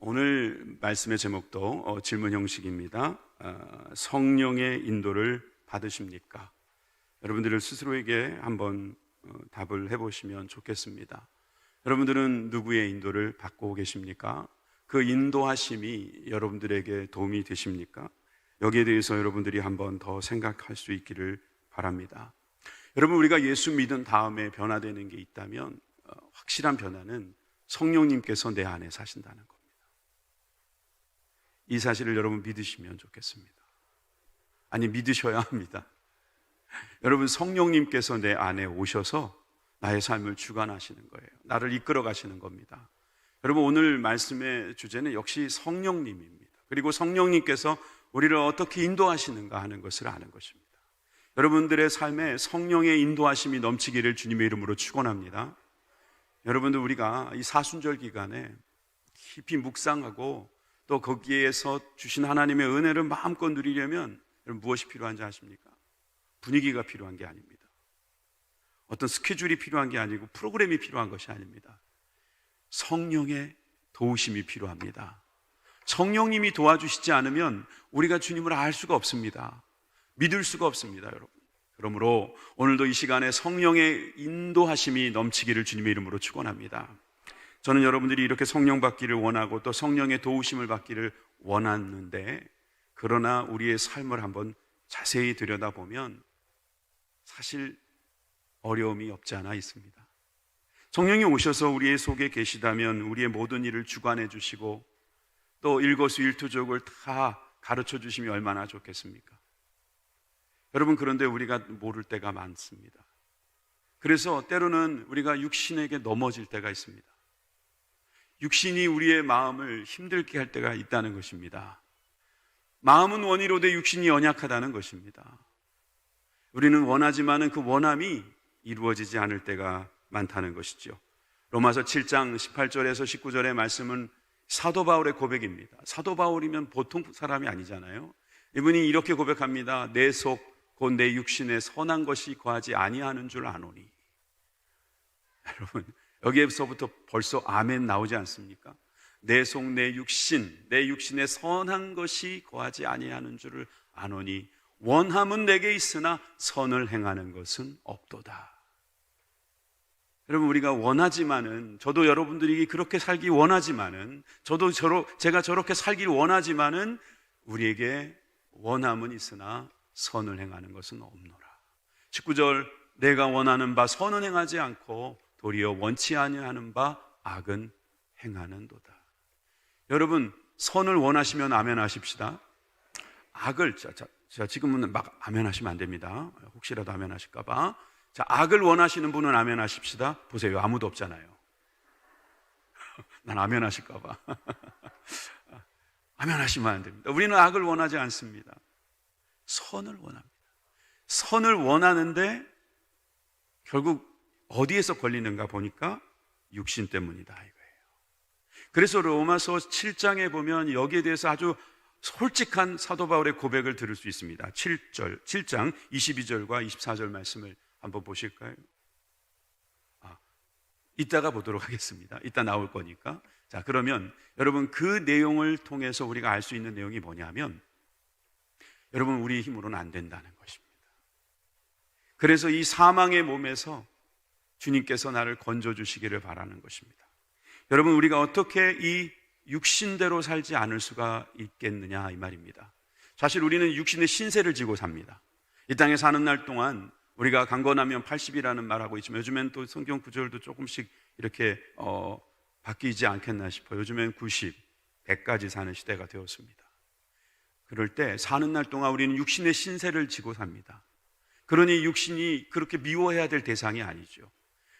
오늘 말씀의 제목도 질문 형식입니다. 성령의 인도를 받으십니까? 여러분들을 스스로에게 한번 답을 해보시면 좋겠습니다. 여러분들은 누구의 인도를 받고 계십니까? 그 인도하심이 여러분들에게 도움이 되십니까? 여기에 대해서 여러분들이 한번 더 생각할 수 있기를 바랍니다. 여러분, 우리가 예수 믿은 다음에 변화되는 게 있다면 확실한 변화는 성령님께서 내 안에 사신다는 겁니다. 이 사실을 여러분 믿으시면 좋겠습니다. 아니, 믿으셔야 합니다. 여러분, 성령님께서 내 안에 오셔서 나의 삶을 주관하시는 거예요. 나를 이끌어 가시는 겁니다. 여러분, 오늘 말씀의 주제는 역시 성령님입니다. 그리고 성령님께서 우리를 어떻게 인도하시는가 하는 것을 아는 것입니다. 여러분들의 삶에 성령의 인도하심이 넘치기를 주님의 이름으로 축원합니다. 여러분들, 우리가 이 사순절 기간에 깊이 묵상하고 또 거기에서 주신 하나님의 은혜를 마음껏 누리려면 여러분 무엇이 필요한지 아십니까? 분위기가 필요한 게 아닙니다. 어떤 스케줄이 필요한 게 아니고 프로그램이 필요한 것이 아닙니다. 성령의 도우심이 필요합니다. 성령님이 도와주시지 않으면 우리가 주님을 알 수가 없습니다. 믿을 수가 없습니다, 여러분. 그러므로 오늘도 이 시간에 성령의 인도하심이 넘치기를 주님의 이름으로 축원합니다. 저는 여러분들이 이렇게 성령 받기를 원하고 또 성령의 도우심을 받기를 원하는데, 그러나 우리의 삶을 한번 자세히 들여다보면 사실 어려움이 없지 않아 있습니다. 성령이 오셔서 우리의 속에 계시다면 우리의 모든 일을 주관해 주시고 또 일거수일투족을 다 가르쳐 주시면 얼마나 좋겠습니까? 여러분, 그런데 우리가 모를 때가 많습니다. 그래서 때로는 우리가 육신에게 넘어질 때가 있습니다. 육신이 우리의 마음을 힘들게 할 때가 있다는 것입니다. 마음은 원이로되 육신이 연약하다는 것입니다. 우리는 원하지만은 그 원함이 이루어지지 않을 때가 많다는 것이죠. 로마서 7장 18절에서 19절의 말씀은 사도 바울의 고백입니다. 사도 바울이면 보통 사람이 아니잖아요. 이분이 이렇게 고백합니다. 내 속 곧 내 육신에 선한 것이 거하지 아니하는 줄 아노니. 여러분, 여기에서부터 벌써 아멘 나오지 않습니까? 내 속 내 육신에 선한 것이 거하지 아니하는 줄을 아노니 원함은 내게 있으나 선을 행하는 것은 없도다. 여러분, 우리가 원하지만은, 저도 여러분들이 그렇게 살기 원하지만은, 제가 저렇게 살기를 원하지만은 우리에게 원함은 있으나 선을 행하는 것은 없노라. 19절, 내가 원하는 바 선은 행하지 않고 도리어 원치 아니하는 바 악은 행하는도다. 여러분, 선을 원하시면 아멘 하십시다. 악을, 자, 지금은 막 아멘 하시면 안 됩니다. 혹시라도 아멘 하실까 봐. 자, 악을 원하시는 분은 아멘 하십시다. 보세요, 아무도 없잖아요. 난 아멘 하실까 봐. 아멘 하시면 안 됩니다. 우리는 악을 원하지 않습니다. 선을 원합니다. 선을 원하는데 결국 어디에서 걸리는가 보니까 육신 때문이다 이거예요. 그래서 로마서 7장에 보면 여기에 대해서 아주 솔직한 사도 바울의 고백을 들을 수 있습니다. 7장 22절과 24절 말씀을 한번 보실까요? 이따가 보도록 하겠습니다. 이따 나올 거니까. 자, 그러면 여러분, 그 내용을 통해서 우리가 알 수 있는 내용이 뭐냐면, 여러분, 우리 힘으로는 안 된다는 것입니다. 그래서 이 사망의 몸에서 주님께서 나를 건져주시기를 바라는 것입니다. 여러분, 우리가 어떻게 이 육신대로 살지 않을 수가 있겠느냐 이 말입니다. 사실 우리는 육신의 신세를 지고 삽니다. 이 땅에 사는 날 동안 우리가 강건하면 80이라는 말하고 있지만 요즘엔 또 성경 구절도 조금씩 이렇게 바뀌지 않겠나 싶어요. 요즘엔 90, 100까지 사는 시대가 되었습니다. 그럴 때 사는 날 동안 우리는 육신의 신세를 지고 삽니다. 그러니 육신이 그렇게 미워해야 될 대상이 아니죠.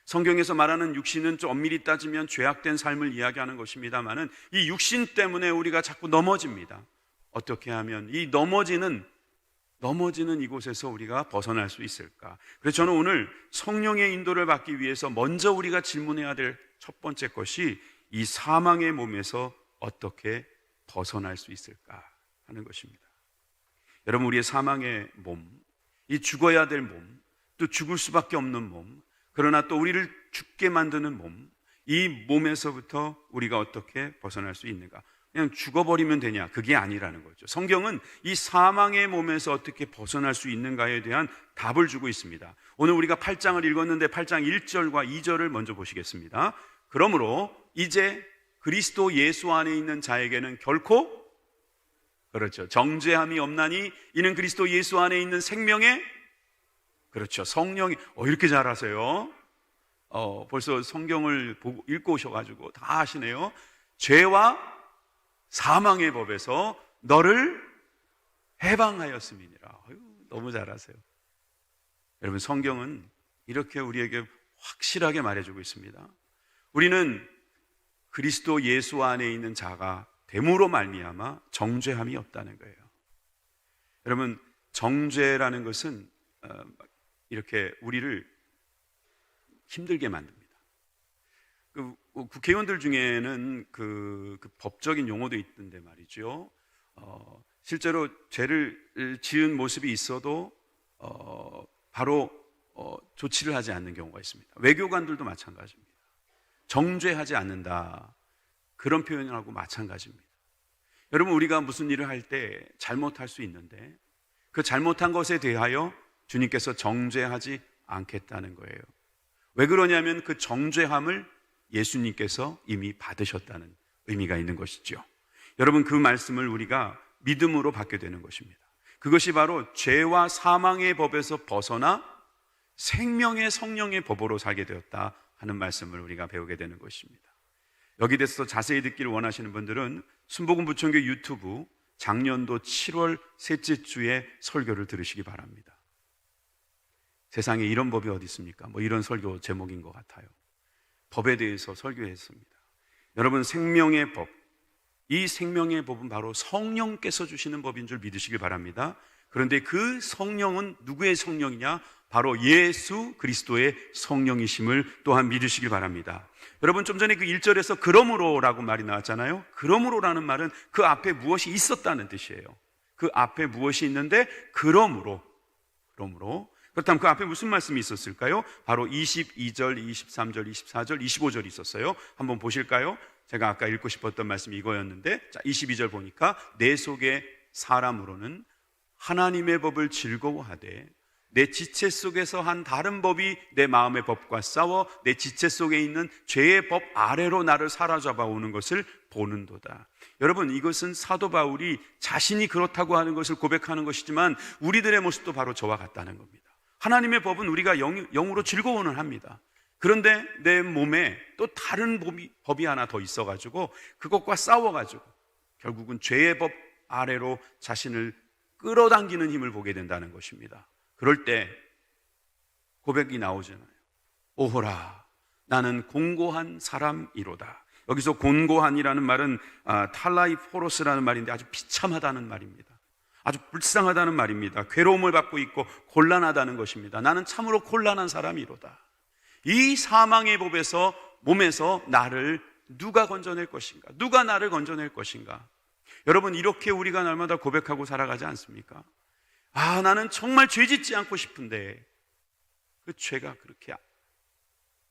성경에서 말하는 육신은 좀 엄밀히 따지면 죄악된 삶을 이야기하는 것입니다만은 이 육신 때문에 우리가 자꾸 넘어집니다. 어떻게 하면 이 넘어지는 이곳에서 우리가 벗어날 수 있을까? 그래서 저는 오늘 성령의 인도를 받기 위해서 먼저 우리가 질문해야 될 첫 번째 것이 이 사망의 몸에서 어떻게 벗어날 수 있을까 하는 것입니다. 여러분, 우리의 사망의 몸, 이 죽어야 될 몸, 또 죽을 수밖에 없는 몸, 그러나 또 우리를 죽게 만드는 몸, 이 몸에서부터 우리가 어떻게 벗어날 수 있는가? 그냥 죽어버리면 되냐? 그게 아니라는 거죠. 성경은 이 사망의 몸에서 어떻게 벗어날 수 있는가에 대한 답을 주고 있습니다. 오늘 우리가 8장을 읽었는데 8장 1절과 2절을 먼저 보시겠습니다. 그러므로 이제 그리스도 예수 안에 있는 자에게는 결코, 그렇죠, 정죄함이 없나니 이는 그리스도 예수 안에 있는 생명의, 그렇죠, 성령이, 이렇게 잘하세요. 벌써 성경을 보고 읽고 오셔가지고 다 아시네요. 죄와 사망의 법에서 너를 해방하였음이니라. 너무 잘하세요. 여러분, 성경은 이렇게 우리에게 확실하게 말해주고 있습니다. 우리는 그리스도 예수 안에 있는 자가 됨으로 말미암아 정죄함이 없다는 거예요. 여러분, 정죄라는 것은 이렇게 우리를 힘들게 만듭니다. 국회의원들 중에는 그 법적인 용어도 있던데 말이죠. 실제로 죄를 지은 모습이 있어도 바로 조치를 하지 않는 경우가 있습니다. 외교관들도 마찬가지입니다. 정죄하지 않는다, 그런 표현하고 마찬가지입니다. 여러분, 우리가 무슨 일을 할 때 잘못할 수 있는데 그 잘못한 것에 대하여 주님께서 정죄하지 않겠다는 거예요. 왜 그러냐면 그 정죄함을 예수님께서 이미 받으셨다는 의미가 있는 것이죠. 여러분, 그 말씀을 우리가 믿음으로 받게 되는 것입니다. 그것이 바로 죄와 사망의 법에서 벗어나 생명의 성령의 법으로 살게 되었다 하는 말씀을 우리가 배우게 되는 것입니다. 여기 대해서 자세히 듣기를 원하시는 분들은 순복음 부천교 유튜브 작년도 7월 셋째 주에 설교를 들으시기 바랍니다. 세상에 이런 법이 어디 있습니까? 이런 설교 제목인 것 같아요. 법에 대해서 설교했습니다. 여러분, 생명의 법, 이 생명의 법은 바로 성령께서 주시는 법인 줄 믿으시길 바랍니다. 그런데 그 성령은 누구의 성령이냐? 바로 예수 그리스도의 성령이심을 또한 믿으시길 바랍니다. 여러분, 좀 전에 그 1절에서 그러므로라고 말이 나왔잖아요. 그러므로라는 말은 그 앞에 무엇이 있었다는 뜻이에요. 그 앞에 무엇이 있는데 그러므로. 그렇다면 그 앞에 무슨 말씀이 있었을까요? 바로 22절, 23절, 24절, 25절이 있었어요. 한번 보실까요? 제가 아까 읽고 싶었던 말씀이 이거였는데, 자, 22절 보니까 내 속에 사람으로는 하나님의 법을 즐거워하되 내 지체 속에서 한 다른 법이 내 마음의 법과 싸워 내 지체 속에 있는 죄의 법 아래로 나를 사로잡아 오는 것을 보는도다. 여러분, 이것은 사도 바울이 자신이 그렇다고 하는 것을 고백하는 것이지만 우리들의 모습도 바로 저와 같다는 겁니다. 하나님의 법은 우리가 영으로 즐거워는 합니다. 그런데 내 몸에 또 다른 법이 하나 더 있어가지고 그것과 싸워가지고 결국은 죄의 법 아래로 자신을 끌어당기는 힘을 보게 된다는 것입니다. 그럴 때 고백이 나오잖아요. 오호라, 나는 공고한 사람이로다. 여기서 곤고한이라는 말은 탈라이포로스라는 말인데 아주 비참하다는 말입니다. 아주 불쌍하다는 말입니다. 괴로움을 받고 있고 곤란하다는 것입니다. 나는 참으로 곤란한 사람이로다. 이 사망의 법에서 몸에서 나를 누가 건져낼 것인가? 누가 나를 건져낼 것인가? 여러분, 이렇게 우리가 날마다 고백하고 살아가지 않습니까? 나는 정말 죄 짓지 않고 싶은데 그 죄가 그렇게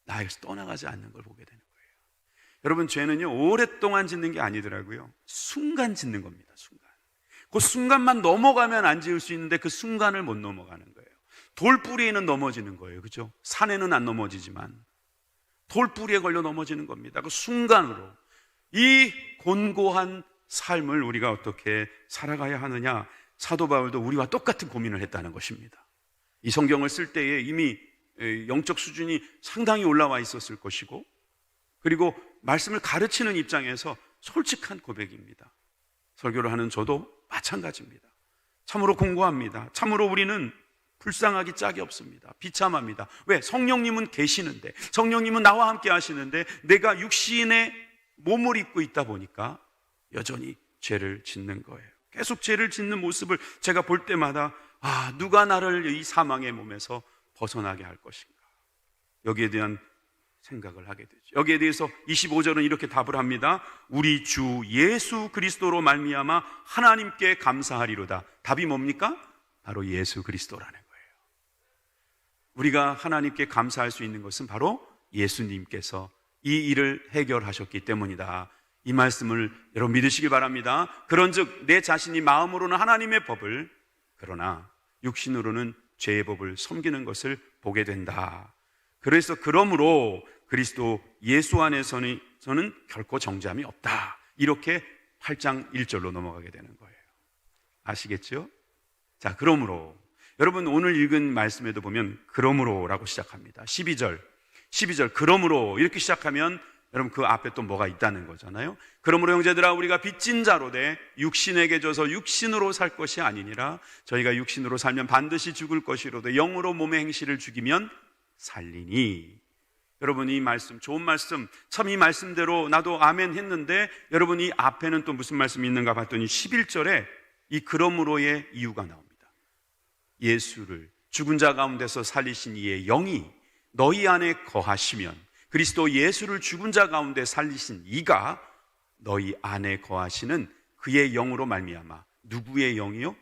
나에게서 떠나가지 않는 걸 보게 되는 거예요. 여러분, 죄는요 오랫동안 짓는 게 아니더라고요. 순간 짓는 겁니다. 그 순간만 넘어가면 안 지을 수 있는데 그 순간을 못 넘어가는 거예요. 돌뿌리에는 넘어지는 거예요. 그렇죠? 산에는 안 넘어지지만 돌뿌리에 걸려 넘어지는 겁니다. 그 순간으로 이 곤고한 삶을 우리가 어떻게 살아가야 하느냐, 사도 바울도 우리와 똑같은 고민을 했다는 것입니다. 이 성경을 쓸 때에 이미 영적 수준이 상당히 올라와 있었을 것이고, 그리고 말씀을 가르치는 입장에서 솔직한 고백입니다. 설교를 하는 저도 마찬가지입니다. 참으로 공고합니다. 참으로 우리는 불쌍하기 짝이 없습니다. 비참합니다. 왜? 성령님은 계시는데, 성령님은 나와 함께 하시는데 내가 육신의 몸을 입고 있다 보니까 여전히 죄를 짓는 거예요. 계속 죄를 짓는 모습을 제가 볼 때마다 누가 나를 이 사망의 몸에서 벗어나게 할 것인가, 여기에 대한 생각을 하게 되죠. 여기에 대해서 25절은 이렇게 답을 합니다. 우리 주 예수 그리스도로 말미암아 하나님께 감사하리로다. 답이 뭡니까? 바로 예수 그리스도라는 거예요. 우리가 하나님께 감사할 수 있는 것은 바로 예수님께서 이 일을 해결하셨기 때문이다. 이 말씀을 여러분 믿으시길 바랍니다. 그런즉 내 자신이 마음으로는 하나님의 법을, 그러나 육신으로는 죄의 법을 섬기는 것을 보게 된다. 그래서 그러므로 그리스도 예수 안에서는 결코 정죄함이 없다. 이렇게 8장 1절로 넘어가게 되는 거예요. 아시겠죠? 자, 그러므로 여러분 오늘 읽은 말씀에도 보면 그러므로라고 시작합니다. 12절 그러므로 이렇게 시작하면 여러분 그 앞에 또 뭐가 있다는 거잖아요. 그러므로 형제들아 우리가 빚진 자로 돼 육신에게 져서 육신으로 살 것이 아니니라. 저희가 육신으로 살면 반드시 죽을 것이로되 영으로 몸의 행실을 죽이면 살리니. 여러분 이 말씀 좋은 말씀, 참 이 말씀대로 나도 아멘 했는데 여러분 이 앞에는 또 무슨 말씀이 있는가 봤더니 11절에 이 그러므로의 이유가 나옵니다. 예수를 죽은 자 가운데서 살리신 이의 영이 너희 안에 거하시면, 그리스도 예수를 죽은 자 가운데 살리신 이가 너희 안에 거하시는 그의 영으로 말미암아. 누구의 영이요?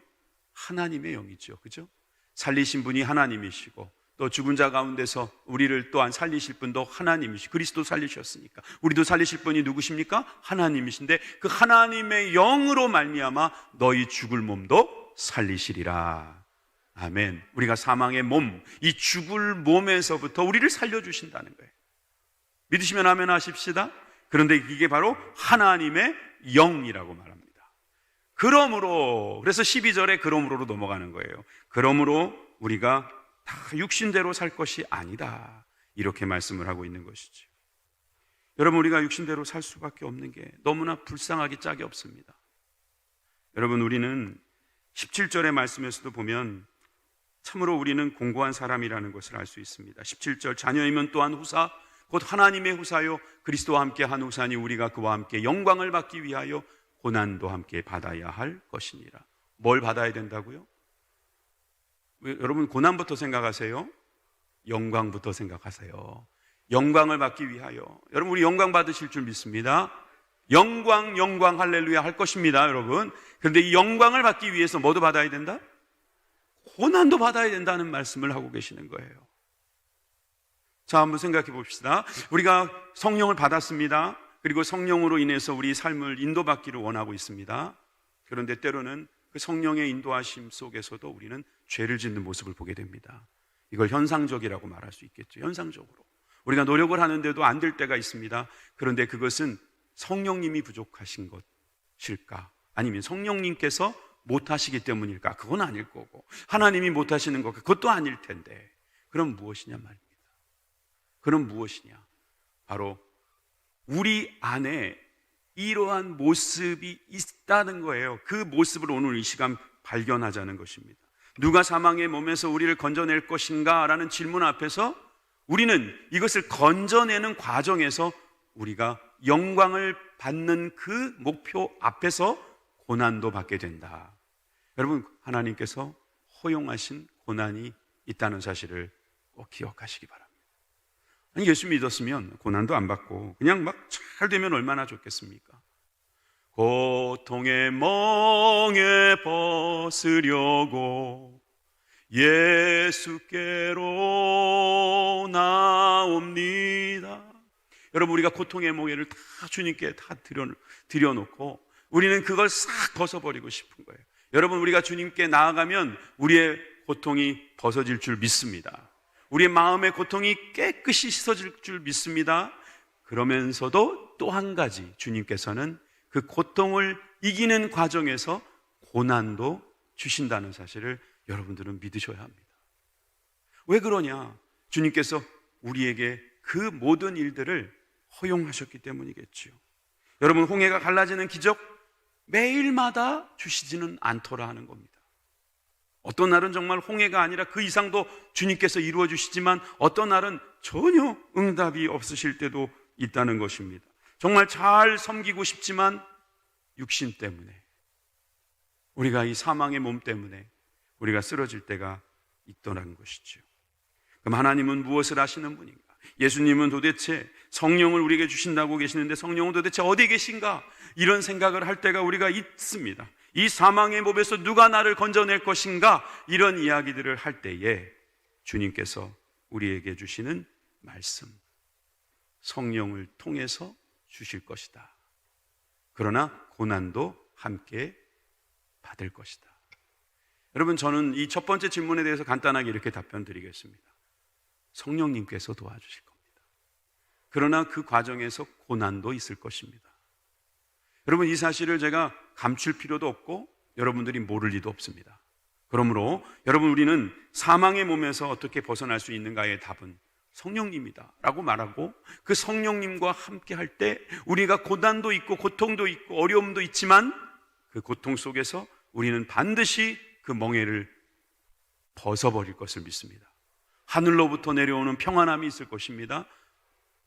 하나님의 영이죠. 그죠? 살리신 분이 하나님이시고 또 죽은 자 가운데서 우리를 또한 살리실 분도 하나님이시고, 그리스도 살리셨으니까 우리도 살리실 분이 누구십니까? 하나님이신데 그 하나님의 영으로 말미암아 너희 죽을 몸도 살리시리라. 아멘. 우리가 사망의 몸, 이 죽을 몸에서부터 우리를 살려주신다는 거예요. 믿으시면 아멘 하십시다. 그런데 이게 바로 하나님의 영이라고 말합니다. 그러므로, 그래서 12절에 그러므로로 넘어가는 거예요. 그러므로 우리가 다 육신대로 살 것이 아니다. 이렇게 말씀을 하고 있는 것이죠. 여러분 우리가 육신대로 살 수밖에 없는 게 너무나 불쌍하기 짝이 없습니다. 여러분 우리는 17절의 말씀에서도 보면 참으로 우리는 공고한 사람이라는 것을 알 수 있습니다. 17절 자녀이면 또한 후사 곧 하나님의 후사요 그리스도와 함께 한 후사니 우리가 그와 함께 영광을 받기 위하여 고난도 함께 받아야 할 것이니라. 뭘 받아야 된다고요? 여러분 고난부터 생각하세요? 영광부터 생각하세요. 영광을 받기 위하여. 여러분 우리 영광 받으실 줄 믿습니다. 영광 할렐루야 할 것입니다 여러분. 그런데 이 영광을 받기 위해서 뭐도 받아야 된다? 고난도 받아야 된다는 말씀을 하고 계시는 거예요. 자, 한번 생각해 봅시다. 우리가 성령을 받았습니다. 그리고 성령으로 인해서 우리 삶을 인도받기를 원하고 있습니다. 그런데 때로는 그 성령의 인도하심 속에서도 우리는 죄를 짓는 모습을 보게 됩니다. 이걸 현상적이라고 말할 수 있겠죠. 현상적으로 우리가 노력을 하는데도 안 될 때가 있습니다. 그런데 그것은 성령님이 부족하신 것일까? 아니면 성령님께서 못하시기 때문일까? 그건 아닐 거고, 하나님이 못하시는 것 그것도 아닐 텐데, 그럼 무엇이냐 말입니다. 그럼 무엇이냐? 바로 우리 안에 이러한 모습이 있다는 거예요. 그 모습을 오늘 이 시간 발견하자는 것입니다. 누가 사망의 몸에서 우리를 건져낼 것인가? 라는 질문 앞에서 우리는 이것을 건져내는 과정에서 우리가 영광을 받는 그 목표 앞에서 고난도 받게 된다. 여러분 하나님께서 허용하신 고난이 있다는 사실을 꼭 기억하시기 바랍니다. 아니, 예수 믿었으면 고난도 안 받고 그냥 막 잘 되면 얼마나 좋겠습니까? 고통의 멍에 벗으려고 예수께로 나옵니다. 여러분 우리가 고통의 멍에를 다 주님께 다 드려놓고 우리는 그걸 싹 벗어버리고 싶은 거예요. 여러분 우리가 주님께 나아가면 우리의 고통이 벗어질 줄 믿습니다. 우리의 마음의 고통이 깨끗이 씻어질 줄 믿습니다. 그러면서도 또 한 가지 주님께서는 그 고통을 이기는 과정에서 고난도 주신다는 사실을 여러분들은 믿으셔야 합니다. 왜 그러냐? 주님께서 우리에게 그 모든 일들을 허용하셨기 때문이겠지요. 여러분 홍해가 갈라지는 기적 매일마다 주시지는 않더라 하는 겁니다. 어떤 날은 정말 홍해가 아니라 그 이상도 주님께서 이루어 주시지만 어떤 날은 전혀 응답이 없으실 때도 있다는 것입니다. 정말 잘 섬기고 싶지만 육신 때문에, 우리가 이 사망의 몸 때문에 우리가 쓰러질 때가 있더라는 것이죠. 그럼 하나님은 무엇을 하시는 분인가? 예수님은 도대체 성령을 우리에게 주신다고 계시는데 성령은 도대체 어디 계신가? 이런 생각을 할 때가 우리가 있습니다. 이 사망의 몸에서 누가 나를 건져낼 것인가? 이런 이야기들을 할 때에 주님께서 우리에게 주시는 말씀, 성령을 통해서 주실 것이다. 그러나 고난도 함께 받을 것이다. 여러분, 저는 이 첫 번째 질문에 대해서 간단하게 이렇게 답변 드리겠습니다. 성령님께서 도와주실 겁니다. 그러나 그 과정에서 고난도 있을 것입니다. 여러분, 이 사실을 제가 감출 필요도 없고 여러분들이 모를 리도 없습니다. 그러므로 여러분, 우리는 사망의 몸에서 어떻게 벗어날 수 있는가의 답은 성령님이다 라고 말하고, 그 성령님과 함께 할 때 우리가 고난도 있고 고통도 있고 어려움도 있지만 그 고통 속에서 우리는 반드시 그 멍에를 벗어버릴 것을 믿습니다. 하늘로부터 내려오는 평안함이 있을 것입니다.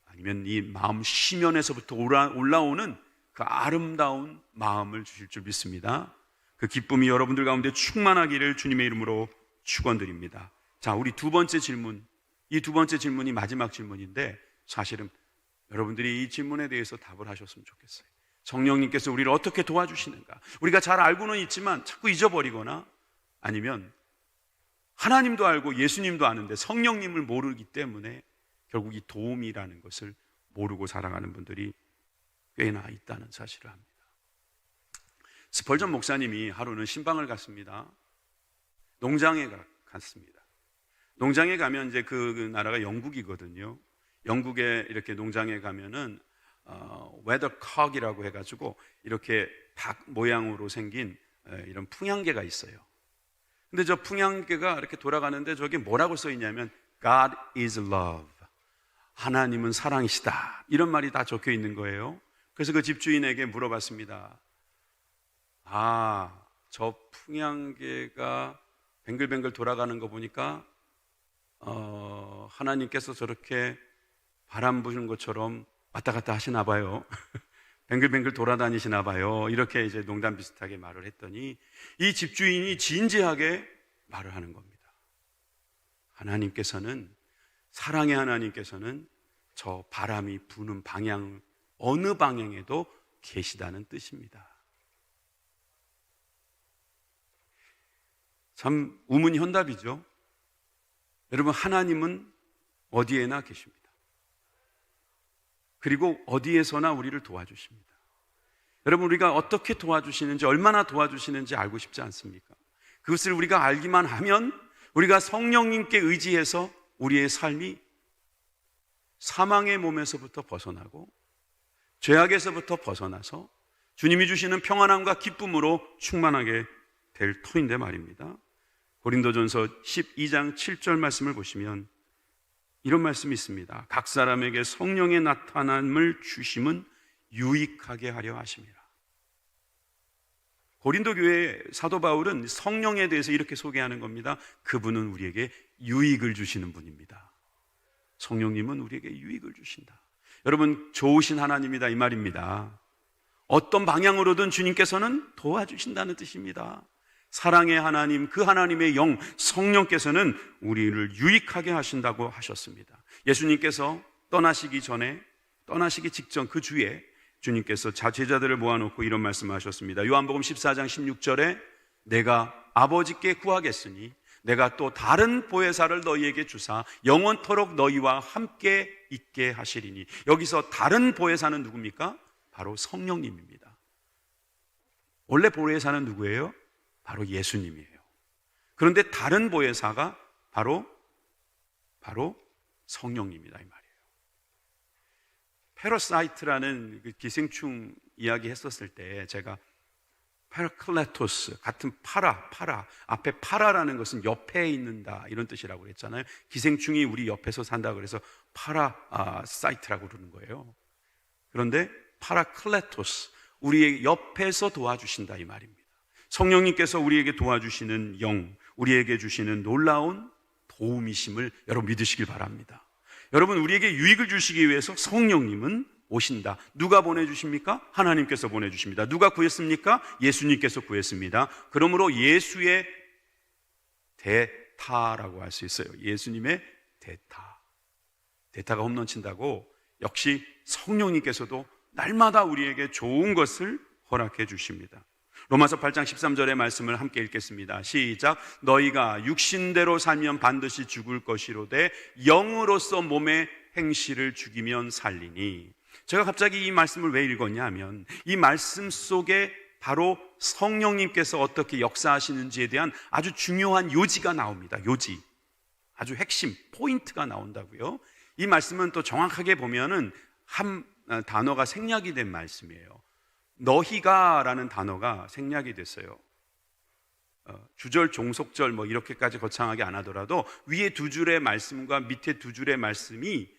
아니면 이 마음 심연에서부터 올라오는 그 아름다운 마음을 주실 줄 믿습니다. 그 기쁨이 여러분들 가운데 충만하기를 주님의 이름으로 축원드립니다. 자, 우리 두 번째 질문, 이 두 번째 질문이 마지막 질문인데 사실은 여러분들이 이 질문에 대해서 답을 하셨으면 좋겠어요. 성령님께서 우리를 어떻게 도와주시는가? 우리가 잘 알고는 있지만 자꾸 잊어버리거나, 아니면 하나님도 알고 예수님도 아는데 성령님을 모르기 때문에 결국 이 도움이라는 것을 모르고 살아가는 분들이 꽤나 있다는 사실을 합니다. 스펄전 목사님이 하루는 신방을 갔습니다. 농장에 갔습니다. 농장에 가면 이제 그 나라가 영국이거든요. 영국에 이렇게 농장에 가면은 웨더콕이라고 해가지고 이렇게 닭 모양으로 생긴 이런 풍향계가 있어요. 근데 저 풍향계가 이렇게 돌아가는데 저게 뭐라고 써 있냐면 God is love, 하나님은 사랑이시다, 이런 말이 다 적혀 있는 거예요. 그래서 그 집주인에게 물어봤습니다. 아, 저 풍향계가 뱅글뱅글 돌아가는 거 보니까 하나님께서 저렇게 바람 부는 것처럼 왔다 갔다 하시나 봐요. 뱅글뱅글 돌아다니시나 봐요. 이렇게 이제 농담 비슷하게 말을 했더니 이 집주인이 진지하게 말을 하는 겁니다. 하나님께서는, 사랑의 하나님께서는 저 바람이 부는 방향, 어느 방향에도 계시다는 뜻입니다. 참 우문현답이죠. 여러분, 하나님은 어디에나 계십니다. 그리고 어디에서나 우리를 도와주십니다. 여러분, 우리가 어떻게 도와주시는지, 얼마나 도와주시는지 알고 싶지 않습니까? 그것을 우리가 알기만 하면 우리가 성령님께 의지해서 우리의 삶이 사망의 몸에서부터 벗어나고 죄악에서부터 벗어나서 주님이 주시는 평안함과 기쁨으로 충만하게 될 터인데 말입니다. 고린도전서 12장 7절 말씀을 보시면 이런 말씀이 있습니다. 각 사람에게 성령의 나타남을 주심은 유익하게 하려 하심이라. 고린도 교회 사도 바울은 성령에 대해서 이렇게 소개하는 겁니다. 그분은 우리에게 유익을 주시는 분입니다. 성령님은 우리에게 유익을 주신다. 여러분, 좋으신 하나님이다 이 말입니다. 어떤 방향으로든 주님께서는 도와주신다는 뜻입니다. 사랑의 하나님, 그 하나님의 영 성령께서는 우리를 유익하게 하신다고 하셨습니다. 예수님께서 떠나시기 직전 그 주에 주님께서 제자들을 모아놓고 이런 말씀하셨습니다. 요한복음 14장 16절에 내가 아버지께 구하겠으니 내가 또 다른 보혜사를 너희에게 주사 영원토록 너희와 함께 있게 하시리니. 여기서 다른 보혜사는 누굽니까? 바로 성령님입니다. 원래 보혜사는 누구예요? 바로 예수님이에요. 그런데 다른 보혜사가 바로 성령님이다 이 말이에요. 패러사이트라는 그 기생충 이야기 했었을 때 제가 파라클레토스 같은 파라 앞에 파라라는 것은 옆에 있는다 이런 뜻이라고 그랬잖아요. 기생충이 우리 옆에서 산다 그래서 파라사이트라고 그러는 거예요. 그런데 파라클레토스, 우리의 옆에서 도와주신다 이 말입니다. 성령님께서 우리에게 도와주시는 영, 우리에게 주시는 놀라운 도움이심을 여러분 믿으시길 바랍니다. 여러분, 우리에게 유익을 주시기 위해서 성령님은 오신다. 누가 보내주십니까? 하나님께서 보내주십니다. 누가 구했습니까? 예수님께서 구했습니다. 그러므로 예수의 대타라고 할 수 있어요. 예수님의 대타가 홈런 친다고 역시 성령님께서도 날마다 우리에게 좋은 것을 허락해 주십니다. 로마서 8장 13절의 말씀을 함께 읽겠습니다. 시작. 너희가 육신대로 살면 반드시 죽을 것이로되 영으로서 몸에 행실을 죽이면 살리니. 제가 갑자기 이 말씀을 왜 읽었냐 하면 이 말씀 속에 바로 성령님께서 어떻게 역사하시는지에 대한 아주 중요한 요지가 나옵니다. 요지. 아주 핵심, 포인트가 나온다고요. 이 말씀은 또 정확하게 보면은 한 단어가 생략이 된 말씀이에요. 너희가 라는 단어가 생략이 됐어요. 주절, 종속절 뭐 이렇게까지 거창하게 안 하더라도 위에 두 줄의 말씀과 밑에 두 줄의 말씀이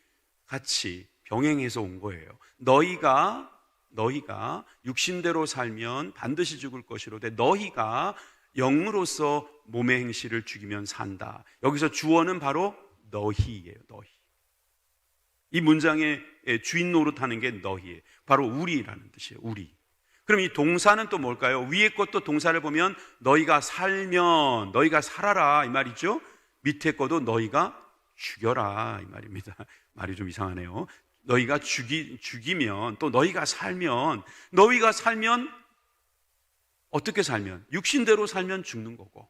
같이 병행해서 온 거예요. 너희가 육신대로 살면 반드시 죽을 것이로되 너희가 영으로서 몸의 행실을 죽이면 산다. 여기서 주어는 바로 너희예요. 너희. 이 문장의 주인 노릇하는 게 너희예요. 바로 우리라는 뜻이에요. 우리. 그럼 이 동사는 또 뭘까요? 위에 것도 동사를 보면 너희가 살면, 너희가 살아라 이 말이죠. 밑에 것도 너희가 죽여라 이 말입니다. 말이 좀 이상하네요. 너희가 죽이면, 또 너희가 살면 어떻게 살면? 육신대로 살면 죽는 거고,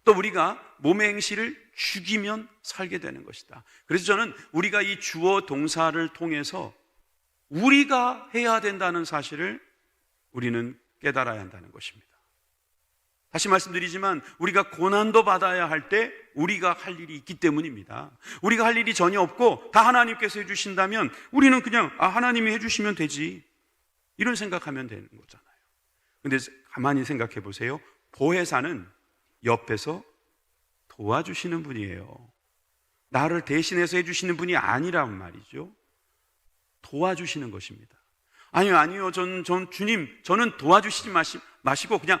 또 우리가 몸의 행실을 죽이면 살게 되는 것이다. 그래서 저는 우리가 이 주어 동사를 통해서 우리가 해야 된다는 사실을 우리는 깨달아야 한다는 것입니다. 다시 말씀드리지만 우리가 고난도 받아야 할 때 우리가 할 일이 있기 때문입니다. 우리가 할 일이 전혀 없고 다 하나님께서 해주신다면 우리는 그냥 하나님이 해주시면 되지, 이런 생각하면 되는 거잖아요. 근데 가만히 생각해 보세요. 보혜사는 옆에서 도와주시는 분이에요. 나를 대신해서 해주시는 분이 아니란 말이죠. 도와주시는 것입니다. 아니요. 전 주님, 저는 도와주시지 마시고 그냥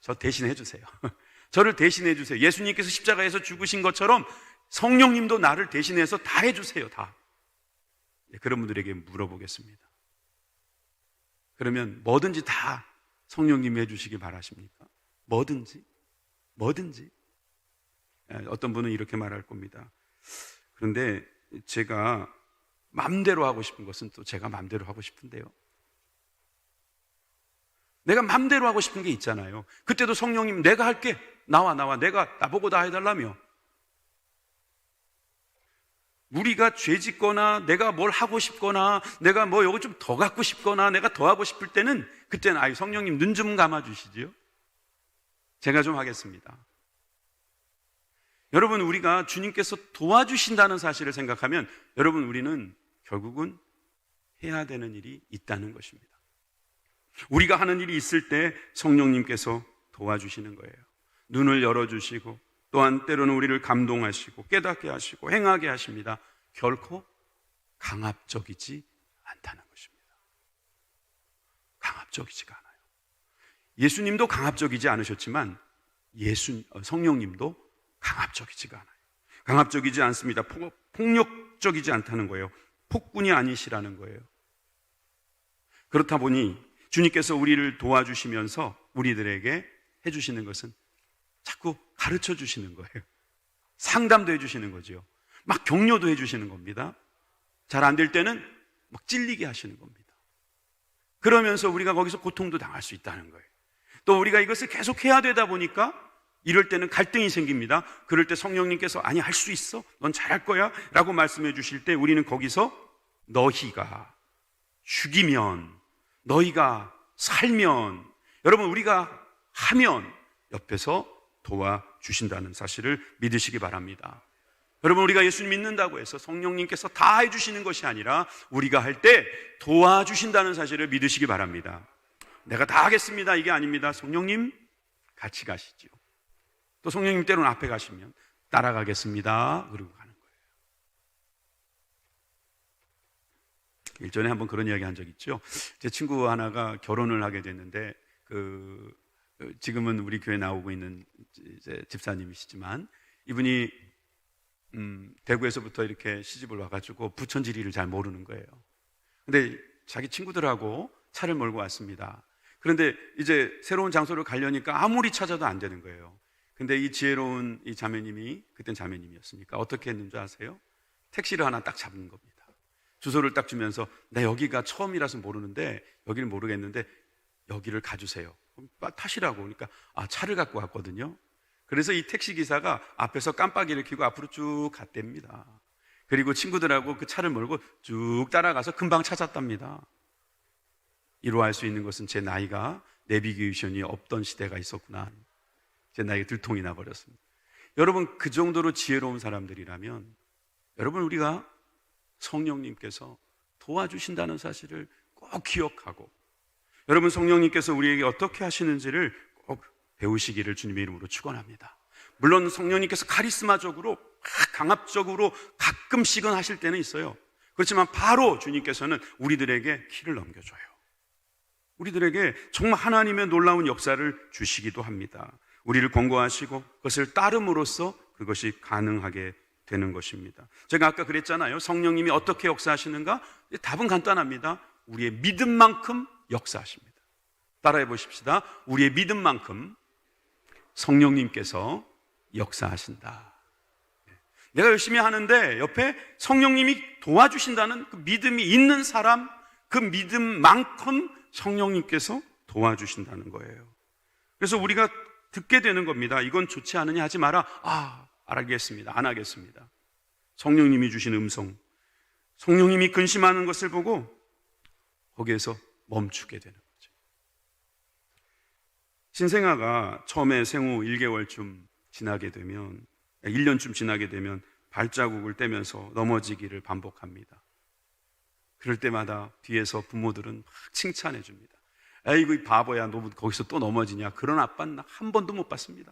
저 대신 해주세요. 저를 대신해 주세요. 예수님께서 십자가에서 죽으신 것처럼 성령님도 나를 대신해서 다 해주세요. 다. 그런 분들에게 물어보겠습니다. 그러면 뭐든지 다 성령님이 해주시기 바라십니까? 뭐든지. 어떤 분은 이렇게 말할 겁니다. 그런데 제가 맘대로 하고 싶은 것은 또 제가 맘대로 하고 싶은데요. 내가 맘대로 하고 싶은 게 있잖아요. 그때도 성령님 내가 할게, 나와 내가 나보고 다 해달라며. 우리가 죄 짓거나 내가 뭘 하고 싶거나 내가 뭐 요거 좀 더 갖고 싶거나 내가 더 하고 싶을 때는 그때는 성령님 눈 좀 감아주시지요. 제가 좀 하겠습니다. 여러분, 우리가 주님께서 도와주신다는 사실을 생각하면 여러분, 우리는 결국은 해야 되는 일이 있다는 것입니다. 우리가 하는 일이 있을 때 성령님께서 도와주시는 거예요. 눈을 열어주시고 또한 때로는 우리를 감동하시고 깨닫게 하시고 행하게 하십니다. 결코 강압적이지 않다는 것입니다. 강압적이지가 않아요. 예수님도 강압적이지 않으셨지만 성령님도 강압적이지가 않아요. 강압적이지 않습니다. 폭력적이지 않다는 거예요. 폭군이 아니시라는 거예요. 그렇다 보니 주님께서 우리를 도와주시면서 우리들에게 해주시는 것은 자꾸 가르쳐 주시는 거예요. 상담도 해주시는 거죠. 막 격려도 해주시는 겁니다. 잘 안 될 때는 막 찔리게 하시는 겁니다. 그러면서 우리가 거기서 고통도 당할 수 있다는 거예요. 또 우리가 이것을 계속 해야 되다 보니까 이럴 때는 갈등이 생깁니다. 그럴 때 성령님께서 아니, 할 수 있어, 넌 잘할 거야 라고 말씀해 주실 때 우리는 거기서 너희가 죽이면, 너희가 살면, 여러분, 우리가 하면 옆에서 도와주신다는 사실을 믿으시기 바랍니다. 여러분, 우리가 예수님 믿는다고 해서 성령님께서 다 해주시는 것이 아니라 우리가 할 때 도와주신다는 사실을 믿으시기 바랍니다. 내가 다 하겠습니다, 이게 아닙니다. 성령님 같이 가시죠. 또 성령님 때로는 앞에 가시면 따라가겠습니다 그러고 가는 거예요. 일전에 한번 그런 이야기 한 적 있죠. 제 친구 하나가 결혼을 하게 됐는데 지금은 우리 교회 나오고 있는 이제 집사님이시지만 이분이 대구에서부터 이렇게 시집을 와가지고 부천지리를 잘 모르는 거예요. 근데 자기 친구들하고 차를 몰고 왔습니다. 그런데 이제 새로운 장소를 가려니까 아무리 찾아도 안 되는 거예요. 근데 이 지혜로운 이 자매님이, 그땐 자매님이었으니까 어떻게 했는지 아세요? 택시를 하나 딱 잡는 겁니다. 주소를 딱 주면서 나 여기가 처음이라서 모르는데, 여기를 모르겠는데 여기를 가주세요. 타시라고. 그러니까 차를 갖고 왔거든요. 그래서 이 택시기사가 앞에서 깜빡이를 켜고 앞으로 쭉 갔답니다. 그리고 친구들하고 그 차를 몰고 쭉 따라가서 금방 찾았답니다. 이로 알 수 있는 것은 제 나이가 내비게이션이 없던 시대가 있었구나. 제 나이가 들통이 나버렸습니다. 여러분, 그 정도로 지혜로운 사람들이라면 여러분, 우리가 성령님께서 도와주신다는 사실을 꼭 기억하고, 여러분, 성령님께서 우리에게 어떻게 하시는지를 꼭 배우시기를 주님의 이름으로 축원합니다. 물론 성령님께서 카리스마적으로 강압적으로 가끔씩은 하실 때는 있어요. 그렇지만 바로 주님께서는 우리들에게 키를 넘겨줘요. 우리들에게 정말 하나님의 놀라운 역사를 주시기도 합니다. 우리를 권고하시고 그것을 따름으로써 그것이 가능하게 되는 것입니다. 제가 아까 그랬잖아요. 성령님이 어떻게 역사하시는가? 답은 간단합니다. 우리의 믿음만큼 역사하십니다. 따라해 보십시다. 우리의 믿음만큼 성령님께서 역사하신다. 내가 열심히 하는데 옆에 성령님이 도와주신다는 그 믿음이 있는 사람, 그 믿음만큼 성령님께서 도와주신다는 거예요. 그래서 우리가 듣게 되는 겁니다. 이건 좋지 않으냐 하지 마라. 알겠습니다. 안 하겠습니다. 성령님이 주신 음성, 성령님이 근심하는 것을 보고 거기에서 멈추게 되는 거죠. 신생아가 처음에 생후 1개월쯤 지나게 되면, 1년쯤 지나게 되면 발자국을 떼면서 넘어지기를 반복합니다. 그럴 때마다 뒤에서 부모들은 막 칭찬해 줍니다. 에이구, 이 바보야, 너 거기서 또 넘어지냐? 그런 아빠는 한 번도 못 봤습니다.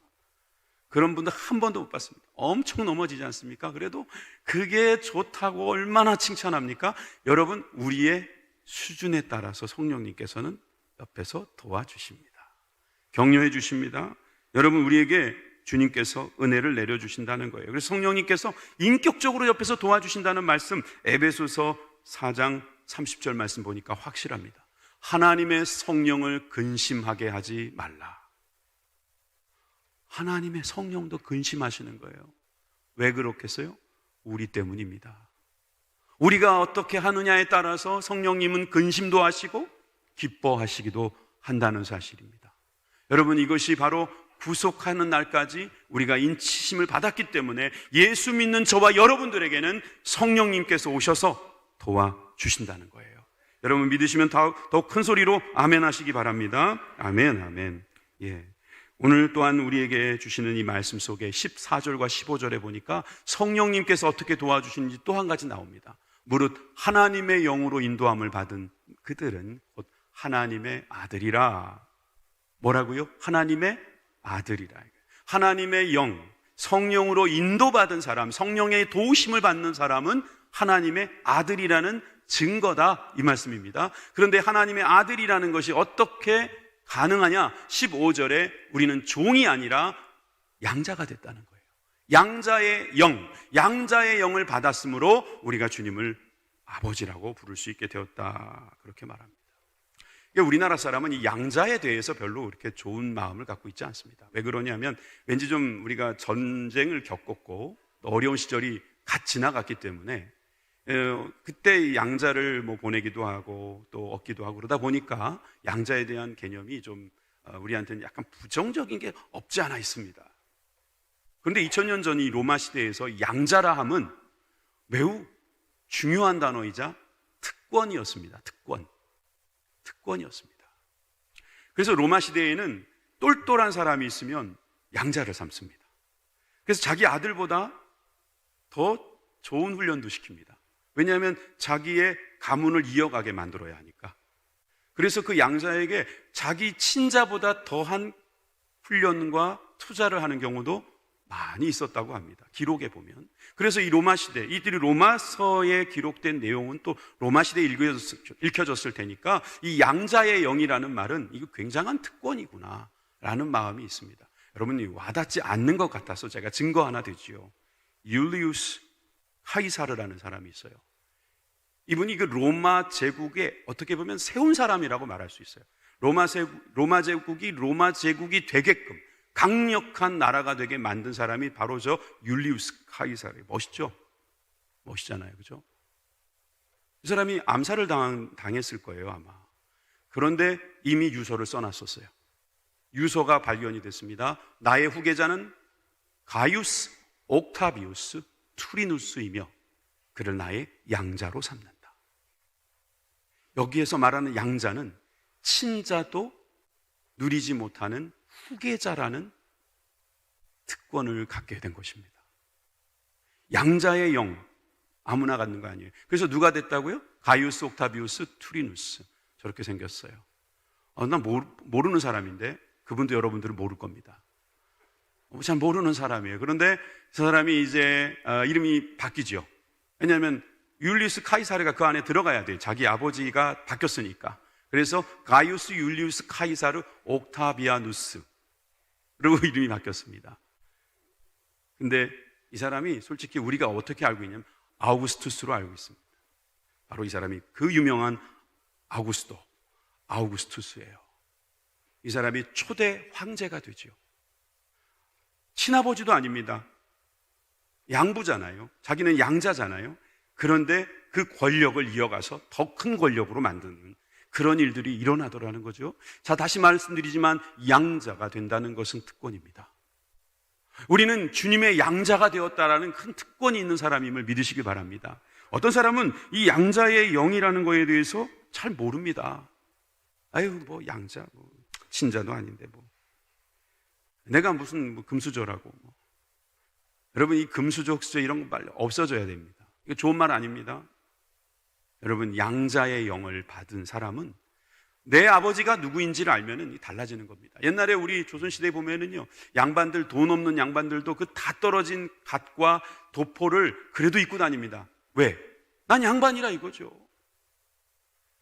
그런 분들 한 번도 못 봤습니다. 엄청 넘어지지 않습니까? 그래도 그게 좋다고 얼마나 칭찬합니까? 여러분, 우리의 수준에 따라서 성령님께서는 옆에서 도와주십니다. 격려해 주십니다. 여러분, 우리에게 주님께서 은혜를 내려주신다는 거예요. 그래서 성령님께서 인격적으로 옆에서 도와주신다는 말씀, 에베소서 4장 30절 말씀 보니까 확실합니다. 하나님의 성령을 근심하게 하지 말라. 하나님의 성령도 근심하시는 거예요. 왜 그렇겠어요? 우리 때문입니다. 우리가 어떻게 하느냐에 따라서 성령님은 근심도 하시고 기뻐하시기도 한다는 사실입니다. 여러분, 이것이 바로 구속하는 날까지 우리가 인치심을 받았기 때문에 예수 믿는 저와 여러분들에게는 성령님께서 오셔서 도와주신다는 거예요. 여러분, 믿으시면 더욱 큰 소리로 아멘 하시기 바랍니다. 아멘, 아멘. 예. 오늘 또한 우리에게 주시는 이 말씀 속에 14절과 15절에 보니까 성령님께서 어떻게 도와주시는지 또 한 가지 나옵니다. 무릇 하나님의 영으로 인도함을 받은 그들은 곧 하나님의 아들이라. 뭐라고요? 하나님의 아들이라. 하나님의 영, 성령으로 인도받은 사람, 성령의 도우심을 받는 사람은 하나님의 아들이라는 증거다, 이 말씀입니다. 그런데 하나님의 아들이라는 것이 어떻게 가능하냐? 15절에 우리는 종이 아니라 양자가 됐다는 거예요. 양자의 영을 받았으므로 우리가 주님을 아버지라고 부를 수 있게 되었다, 그렇게 말합니다. 우리나라 사람은 이 양자에 대해서 별로 그렇게 좋은 마음을 갖고 있지 않습니다. 왜 그러냐면 왠지 좀 우리가 전쟁을 겪었고 어려운 시절이 같이 지나갔기 때문에 그때 양자를 보내기도 하고 또 얻기도 하고 그러다 보니까 양자에 대한 개념이 좀 우리한테는 약간 부정적인 게 없지 않아 있습니다. 그런데 2000년 전 이 로마 시대에서 양자라 함은 매우 중요한 단어이자 특권이었습니다. 특권이었습니다. 그래서 로마 시대에는 똘똘한 사람이 있으면 양자를 삼습니다. 그래서 자기 아들보다 더 좋은 훈련도 시킵니다. 왜냐하면 자기의 가문을 이어가게 만들어야 하니까. 그래서 그 양자에게 자기 친자보다 더한 훈련과 투자를 하는 경우도 많이 있었다고 합니다. 기록에 보면. 그래서 이 로마 시대, 이들이 로마서에 기록된 내용은 또 로마 시대에 읽혀졌을 테니까 이 양자의 영이라는 말은 이거 굉장한 특권이구나 라는 마음이 있습니다. 여러분이 와닿지 않는 것 같아서 제가 증거 하나 드지요. 율리우스 카이사르라는 사람이 있어요. 이분이 그 로마 제국에 어떻게 보면 세운 사람이라고 말할 수 있어요. 로마 제국이 되게끔 강력한 나라가 되게 만든 사람이 바로 저 율리우스 카이사르예요. 멋있죠? 멋있잖아요. 그죠? 이 사람이 암살을 당했을 거예요, 아마. 그런데 이미 유서를 써놨었어요. 유서가 발견이 됐습니다. 나의 후계자는 가이우스 옥타비우스 투리누스이며 그를 나의 양자로 삼는다. 여기에서 말하는 양자는 친자도 누리지 못하는 후계자라는 특권을 갖게 된 것입니다. 양자의 영, 아무나 갖는 거 아니에요. 그래서 누가 됐다고요? 가이우스 옥타비우스 투리누스. 저렇게 생겼어요. 난 모르는 사람인데 그분도 여러분들은 모를 겁니다. 잘 모르는 사람이에요. 그런데 저 사람이 이제 이름이 바뀌죠. 왜냐하면 율리우스 카이사르가 그 안에 들어가야 돼요. 자기 아버지가 바뀌었으니까. 그래서 가이우스 율리우스 카이사르 옥타비아누스로 이름이 바뀌었습니다. 근데 이 사람이 솔직히 우리가 어떻게 알고 있냐면 아우구스투스로 알고 있습니다. 바로 이 사람이 그 유명한 아우구스투스예요. 이 사람이 초대 황제가 되죠. 친아버지도 아닙니다. 양부잖아요. 자기는 양자잖아요. 그런데 그 권력을 이어가서 더 큰 권력으로 만드는 그런 일들이 일어나더라는 거죠. 자, 다시 말씀드리지만 양자가 된다는 것은 특권입니다. 우리는 주님의 양자가 되었다라는 큰 특권이 있는 사람임을 믿으시기 바랍니다. 어떤 사람은 이 양자의 영이라는 거에 대해서 잘 모릅니다. 양자, 친자도 아닌데 내가 무슨 금수저라고. 여러분, 이 금수저 이런 거 빨리 없어져야 됩니다. 이거 좋은 말 아닙니다. 여러분, 양자의 영을 받은 사람은 내 아버지가 누구인지를 알면은 달라지는 겁니다. 옛날에 우리 조선시대에 보면은요, 양반들, 돈 없는 양반들도 그 다 떨어진 갓과 도포를 그래도 입고 다닙니다. 왜? 난 양반이라 이거죠.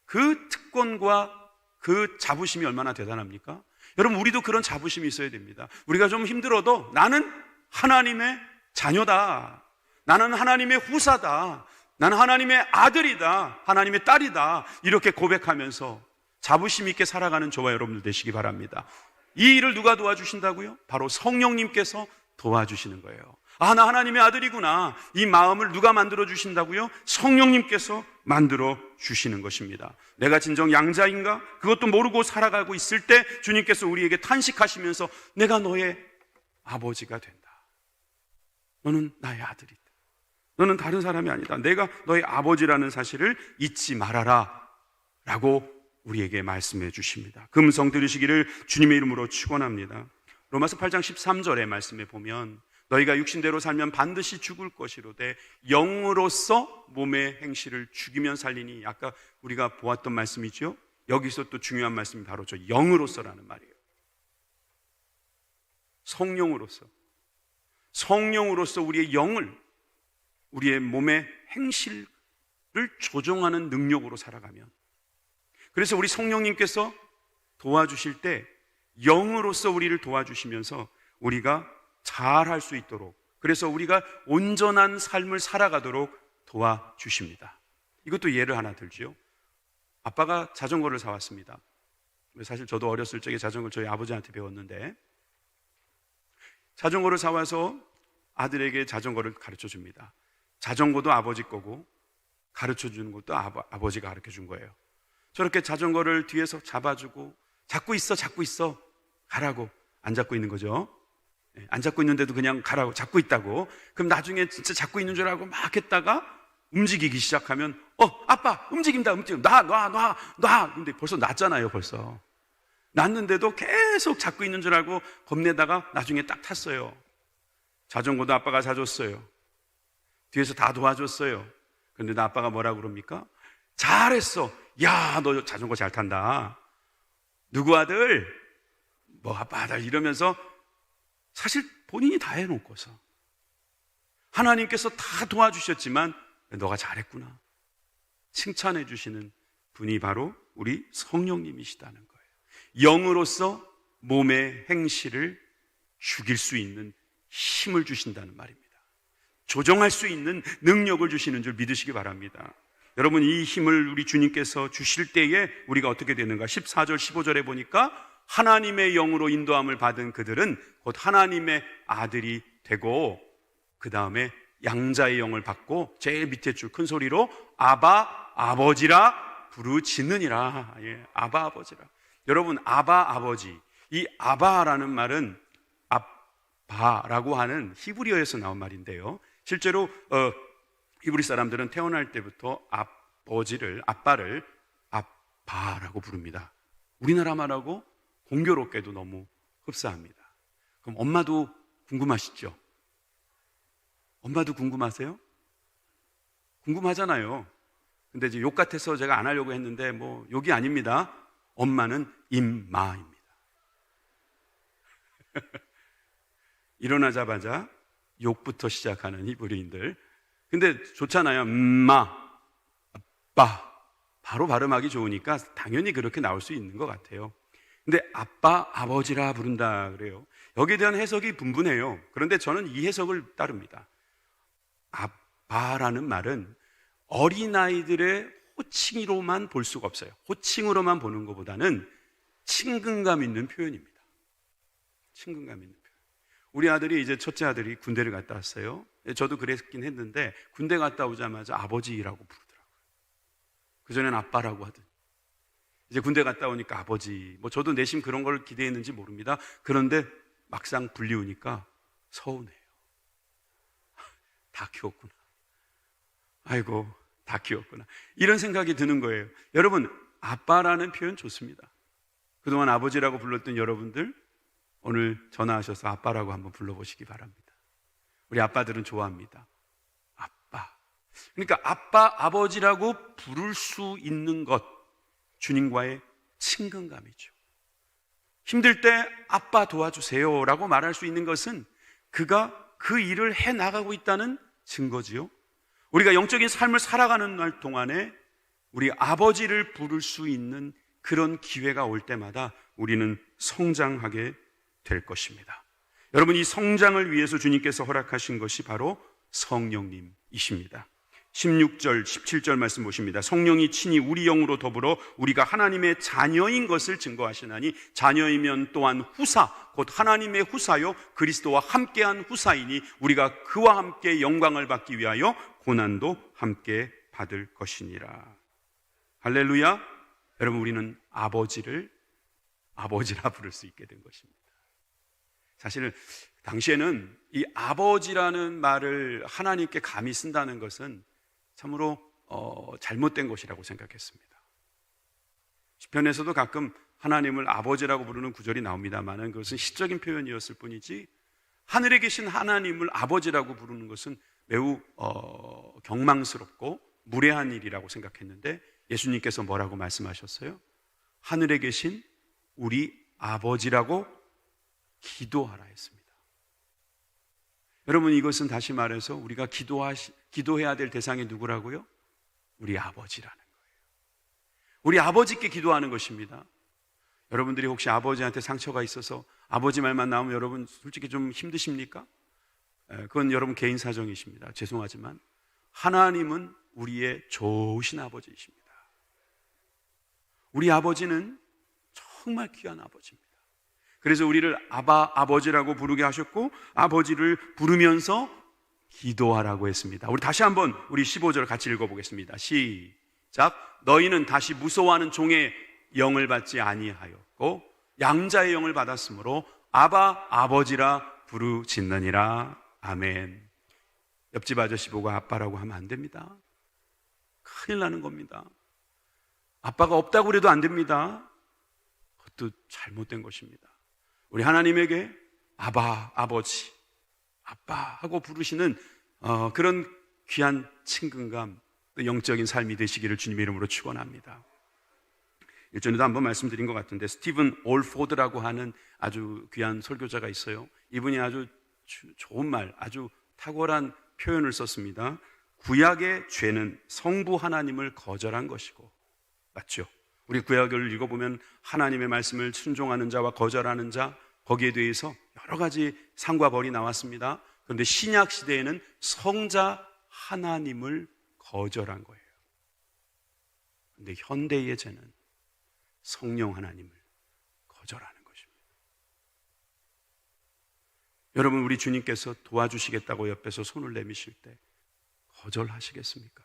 그 특권과 그 자부심이 얼마나 대단합니까? 여러분, 우리도 그런 자부심이 있어야 됩니다. 우리가 좀 힘들어도 나는 하나님의 자녀다. 나는 하나님의 후사다. 나는 하나님의 아들이다. 하나님의 딸이다. 이렇게 고백하면서 자부심 있게 살아가는 저와 여러분들 되시기 바랍니다. 이 일을 누가 도와주신다고요? 바로 성령님께서 도와주시는 거예요. 나 하나님의 아들이구나. 이 마음을 누가 만들어 주신다고요? 성령님께서 만들어 주시는 것입니다. 내가 진정 양자인가? 그것도 모르고 살아가고 있을 때 주님께서 우리에게 탄식하시면서 내가 너의 아버지가 된다. 너는 나의 아들이다. 너는 다른 사람이 아니다. 내가 너의 아버지라는 사실을 잊지 말아라 라고 우리에게 말씀해 주십니다. 그 음성 들으시기를 주님의 이름으로 축원합니다. 로마서 8장 13절의 말씀에 보면 너희가 육신대로 살면 반드시 죽을 것이로되 영으로서 몸의 행실을 죽이면 살리니, 아까 우리가 보았던 말씀이죠. 여기서 또 중요한 말씀이 바로 저 영으로서라는 말이에요. 성령으로서 우리의 영을, 우리의 몸의 행실을 조종하는 능력으로 살아가면, 그래서 우리 성령님께서 도와주실 때 영으로서 우리를 도와주시면서 우리가 잘할 수 있도록, 그래서 우리가 온전한 삶을 살아가도록 도와주십니다. 이것도 예를 하나 들죠. 아빠가 자전거를 사왔습니다. 사실 저도 어렸을 적에 자전거를 저희 아버지한테 배웠는데, 자전거를 사와서 아들에게 자전거를 가르쳐 줍니다. 자전거도 아버지 거고 가르쳐 주는 것도 아버지가 가르쳐 준 거예요. 저렇게 자전거를 뒤에서 잡아주고 잡고 있어 가라고. 안 잡고 있는 거죠. 안 잡고 있는데도 그냥 가라고, 잡고 있다고. 그럼 나중에 진짜 잡고 있는 줄 알고 막 했다가 움직이기 시작하면 아빠 움직인다. 놔. 근데 벌써 놨잖아요. 벌써 놨는데도 계속 잡고 있는 줄 알고 겁내다가 나중에 딱 탔어요. 자전거도 아빠가 사줬어요. 뒤에서 다 도와줬어요. 그런데 나 아빠가 뭐라고 그럽니까? 잘했어. 야, 너 자전거 잘 탄다. 누구 아들? 아빠 아들. 이러면서 사실 본인이 다 해놓고서 하나님께서 다 도와주셨지만 너가 잘했구나 칭찬해 주시는 분이 바로 우리 성령님이시다는 거예요. 영으로서 몸의 행실을 죽일 수 있는 힘을 주신다는 말입니다. 조정할 수 있는 능력을 주시는 줄 믿으시기 바랍니다. 여러분, 이 힘을 우리 주님께서 주실 때에 우리가 어떻게 되는가? 14절 15절에 보니까 하나님의 영으로 인도함을 받은 그들은 곧 하나님의 아들이 되고, 그 다음에 양자의 영을 받고 제일 밑에 줄 큰 소리로 아바 아버지라 부르짖느니라. 아바 아버지라. 여러분, 아바 아버지, 이 아바라는 말은 아바라고 하는 히브리어에서 나온 말인데요, 실제로 히브리 사람들은 태어날 때부터 아빠를 아빠라고 부릅니다. 우리나라 말하고 공교롭게도 너무 흡사합니다. 그럼 엄마도 궁금하시죠? 엄마도 궁금하세요? 궁금하잖아요. 근데 이제 욕 같아서 제가 안 하려고 했는데 욕이 아닙니다. 엄마는 임마입니다. 일어나자마자 욕부터 시작하는 히브리인들. 근데 좋잖아요. 아빠. 바로 발음하기 좋으니까 당연히 그렇게 나올 수 있는 것 같아요. 근데 아빠, 아버지라 부른다 그래요. 여기에 대한 해석이 분분해요. 그런데 저는 이 해석을 따릅니다. 아빠라는 말은 어린아이들의 호칭으로만 볼 수가 없어요. 호칭으로만 보는 것보다는 친근감 있는 표현입니다. 친근감 있는 표현. 우리 아들이 이제 첫째 아들이 군대를 갔다 왔어요. 저도 그랬긴 했는데 군대 갔다 오자마자 아버지라고 부르더라고요. 그전엔 아빠라고 하더니 이제 군대 갔다 오니까 아버지. 저도 내심 그런 걸 기대했는지 모릅니다. 그런데 막상 불리우니까 서운해요. 다 키웠구나. 아이고, 다 키웠구나. 이런 생각이 드는 거예요. 여러분, 아빠라는 표현 좋습니다. 그동안 아버지라고 불렀던 여러분들 오늘 전화하셔서 아빠라고 한번 불러보시기 바랍니다. 우리 아빠들은 좋아합니다. 아빠. 그러니까 아빠, 아버지라고 부를 수 있는 것, 주님과의 친근감이죠. 힘들 때 아빠 도와주세요 라고 말할 수 있는 것은 그가 그 일을 해나가고 있다는 증거지요. 우리가 영적인 삶을 살아가는 날 동안에 우리 아버지를 부를 수 있는 그런 기회가 올 때마다 우리는 성장하게 될 것입니다. 여러분, 이 성장을 위해서 주님께서 허락하신 것이 바로 성령님이십니다. 16절, 17절 말씀 보십니다. 성령이 친히 우리 영으로 더불어 우리가 하나님의 자녀인 것을 증거하시나니 자녀이면 또한 후사, 곧 하나님의 후사요 그리스도와 함께한 후사이니 우리가 그와 함께 영광을 받기 위하여 고난도 함께 받을 것이니라. 할렐루야. 여러분, 우리는 아버지를 아버지라 부를 수 있게 된 것입니다. 사실 당시에는 이 아버지라는 말을 하나님께 감히 쓴다는 것은 참으로 잘못된 것이라고 생각했습니다. 시편에서도 가끔 하나님을 아버지라고 부르는 구절이 나옵니다만 그것은 시적인 표현이었을 뿐이지 하늘에 계신 하나님을 아버지라고 부르는 것은 매우 경망스럽고 무례한 일이라고 생각했는데 예수님께서 뭐라고 말씀하셨어요? 하늘에 계신 우리 아버지라고 기도하라 했습니다. 여러분, 이것은 다시 말해서 우리가 기도해야 될 대상이 누구라고요? 우리 아버지라는 거예요. 우리 아버지께 기도하는 것입니다. 여러분들이 혹시 아버지한테 상처가 있어서 아버지 말만 나오면 여러분 솔직히 좀 힘드십니까? 그건 여러분 개인 사정이십니다. 죄송하지만 하나님은 우리의 좋으신 아버지이십니다. 우리 아버지는 정말 귀한 아버지입니다. 그래서 우리를 아버지라고 부르게 하셨고 아버지를 부르면서 기도하라고 했습니다. 우리 다시 한번 우리 15절 같이 읽어보겠습니다. 시작. 너희는 다시 무서워하는 종의 영을 받지 아니하였고 양자의 영을 받았으므로 아버지라 부르짖느니라. 아멘. 옆집 아저씨 보고 아빠라고 하면 안 됩니다. 큰일 나는 겁니다. 아빠가 없다고 그래도 안 됩니다. 그것도 잘못된 것입니다. 우리 하나님에게 아버지, 아빠 하고 부르시는 그런 귀한 친근감, 영적인 삶이 되시기를 주님의 이름으로 축원합니다. 일전에도 한번 말씀드린 것 같은데 스티븐 올포드라고 하는 아주 귀한 설교자가 있어요. 이분이 아주 좋은 말, 아주 탁월한 표현을 썼습니다. 구약의 죄는 성부 하나님을 거절한 것이고, 맞죠? 우리 구약을 읽어보면 하나님의 말씀을 순종하는 자와 거절하는 자, 거기에 대해서 여러 가지 상과 벌이 나왔습니다. 그런데 신약 시대에는 성자 하나님을 거절한 거예요. 그런데 현대의 죄는 성령 하나님을 거절하는 것입니다. 여러분, 우리 주님께서 도와주시겠다고 옆에서 손을 내미실 때 거절하시겠습니까?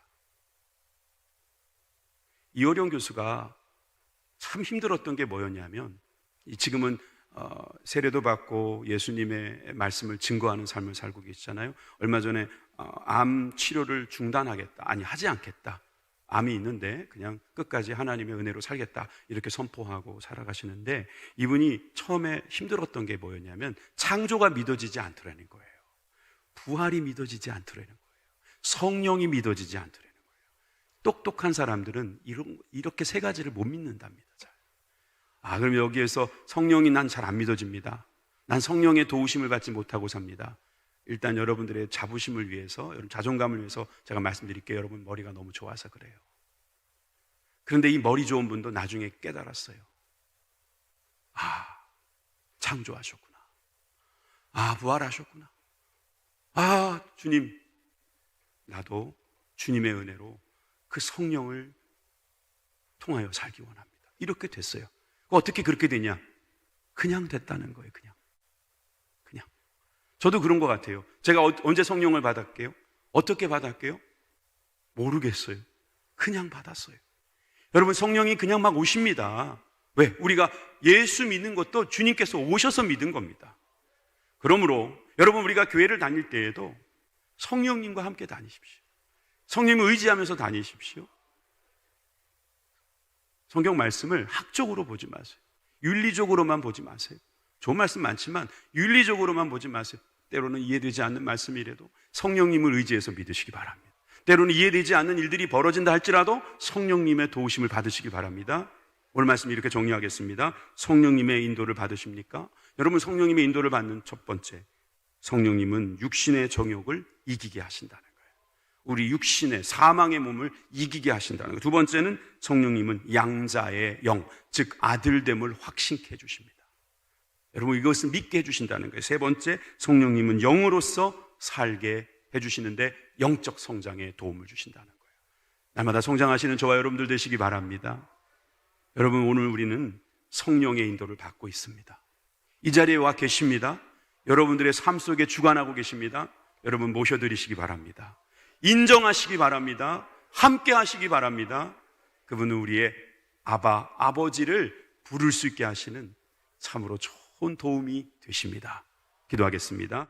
이어령 교수가 참 힘들었던 게 뭐였냐면, 지금은 세례도 받고 예수님의 말씀을 증거하는 삶을 살고 계시잖아요. 얼마 전에 암 치료를 중단하겠다. 아니, 하지 않겠다. 암이 있는데 그냥 끝까지 하나님의 은혜로 살겠다. 이렇게 선포하고 살아가시는데, 이분이 처음에 힘들었던 게 뭐였냐면 창조가 믿어지지 않더라는 거예요. 부활이 믿어지지 않더라는 거예요. 성령이 믿어지지 않더라는 거예요. 똑똑한 사람들은 이렇게 세 가지를 못 믿는답니다. 잘. 그럼 여기에서 성령이 난 잘 안 믿어집니다. 난 성령의 도우심을 받지 못하고 삽니다. 일단 여러분들의 자부심을 위해서, 여러분 자존감을 위해서 제가 말씀드릴게요. 여러분 머리가 너무 좋아서 그래요. 그런데 이 머리 좋은 분도 나중에 깨달았어요. 창조하셨구나. 부활하셨구나. 주님, 나도 주님의 은혜로 그 성령을 통하여 살기 원합니다. 이렇게 됐어요. 어떻게 그렇게 되냐? 그냥 됐다는 거예요. 그냥. 저도 그런 것 같아요. 제가 언제 성령을 받았게요? 어떻게 받았게요? 모르겠어요. 그냥 받았어요. 여러분, 성령이 그냥 막 오십니다. 왜? 우리가 예수 믿는 것도 주님께서 오셔서 믿은 겁니다. 그러므로 여러분, 우리가 교회를 다닐 때에도 성령님과 함께 다니십시오. 성령님을 의지하면서 다니십시오. 성경 말씀을 학적으로 보지 마세요. 윤리적으로만 보지 마세요. 좋은 말씀 많지만 윤리적으로만 보지 마세요. 때로는 이해되지 않는 말씀이라도 성령님을 의지해서 믿으시기 바랍니다. 때로는 이해되지 않는 일들이 벌어진다 할지라도 성령님의 도우심을 받으시기 바랍니다. 오늘 말씀 이렇게 정리하겠습니다. 성령님의 인도를 받으십니까? 여러분, 성령님의 인도를 받는 첫 번째, 성령님은 육신의 정욕을 이기게 하신다는 거예요. 우리 육신의 사망의 몸을 이기게 하신다는 거예요. 두 번째는 성령님은 양자의 영, 즉 아들됨을 확신케 해주십니다. 여러분, 이것을 믿게 해주신다는 거예요. 세 번째, 성령님은 영으로서 살게 해주시는데 영적 성장에 도움을 주신다는 거예요. 날마다 성장하시는 저와 여러분들 되시기 바랍니다. 여러분, 오늘 우리는 성령의 인도를 받고 있습니다. 이 자리에 와 계십니다. 여러분들의 삶 속에 주관하고 계십니다. 여러분, 모셔드리시기 바랍니다. 인정하시기 바랍니다. 함께 하시기 바랍니다. 그분은 우리의 아버지를 부를 수 있게 하시는 참으로 좋은 도움이 되십니다. 기도하겠습니다.